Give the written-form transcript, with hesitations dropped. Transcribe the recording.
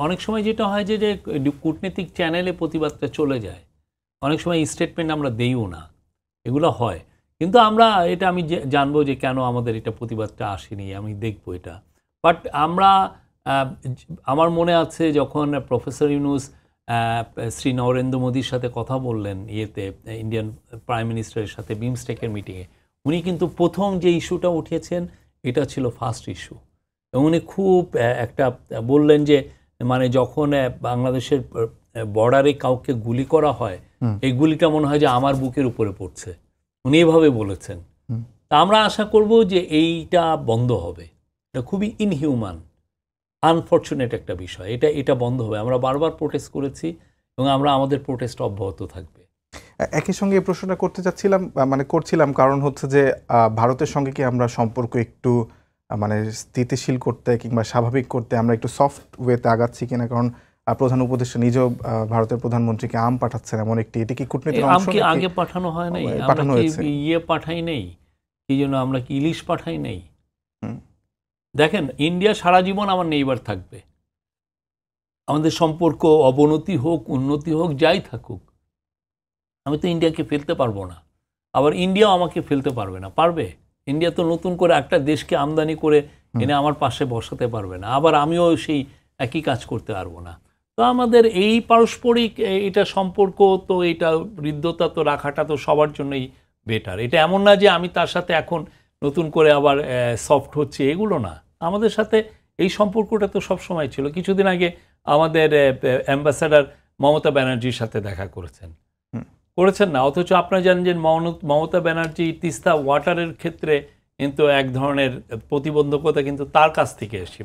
অনেক সময় যেটা হয় যে কূটনৈতিক চ্যানেলে প্রতিবাদটা চলে যায়, অনেক সময় স্টেটমেন্ট আমরা দেইও না, এগুলো হয়। কিন্তু আমি জানবো যে কেন আমাদের এটা প্রতিবাদটা আসেনি, আমি দেখবো এটা। বাট আমার মনে আছে যখন প্রফেসর ইউনূস শ্রী নরেন্দ্র মোদীর সাথে কথা বললেন ইন্ডিয়ান প্রাইম মিনিস্টারের সাথে বিমস্টেকের মিটিংয়ে, উনি কিন্তু প্রথম যে ইস্যুটা উঠিয়েছেন এটা ছিল ফার্স্ট ইস্যু। এবং উনি খুব একটা বললেন যে মানে যখন বাংলাদেশের বর্ডারে কাউকে গুলি করা হয়, এই গুলিটা মনে হয় যে আমার বুকের উপরে পড়ছে, উনি এভাবে বলেছেন। তা আমরা আশা করব যে এইটা বন্ধ হবে। এটা খুবই ইনহিউম্যান, আনফরচুনেট একটা বিষয়। এটা বন্ধ হবে। আমরা বারবার প্রোটেস্ট করেছি এবং আমাদের প্রোটেস্ট অব্যাহত থাকবে। একই সঙ্গে এই প্রশ্নটা করছিলাম কারণ হচ্ছে যে ভারতের সঙ্গে কি আমরা সম্পর্ক একটু স্থিতিশীল করতে কিংবা স্বাভাবিক করতে আমরা একটু সফট ওয়েতে আগাচ্ছি কিনা? কারণ প্রধান উপদেষ্টা নিজেও ভারতের প্রধানমন্ত্রীকে আম পাঠাচ্ছেন এমন এটি কি কূটনীতির অংশ? আম কি আগে পাঠানো হয় নাই? আমরা কি পাঠাই নেই? কি জন্য আমরা কি ইলিশ পাঠাই নেই? দেখেন, ইন্ডিয়া সারা জীবন আমার নেইবার থাকবে। আমাদের সম্পর্ক অবনতি হোক, উন্নতি হোক, যাই থাকুক, আমি তো ইন্ডিয়াকে ফেলতে পারবো না। আবার ইন্ডিয়াও আমাকে ফেলতে পারবে না। পারবে? ইন্ডিয়া তো নতুন করে একটা দেশকে আমদানি করে এনে আমার পাশে বসাতে পারবে না। আবার আমিও সেই একই কাজ করতে পারবো না। তো আমাদের এই পারস্পরিক এটা সম্পর্ক, তো এটা হৃদ্যতা তো রাখাটা তো সবার জন্যই বেটার। এটা এমন না যে আমি তার সাথে এখন নতুন করে আবার সফট হচ্ছে, এগুলো না। আমাদের সাথে এই সম্পর্কটা তো সবসময় ছিল। কিছুদিন আগে আমাদের অ্যাম্বাসাডার মমতা ব্যানার্জির সাথে দেখা করেছেন না? অথচ আপনারা জানেন যে মমতা ব্যানার্জি তিস্তা ওয়াটারের ক্ষেত্রে কিন্তু এক ধরনের প্রতিবন্ধকতা কিন্তু তার কাছ থেকে এসে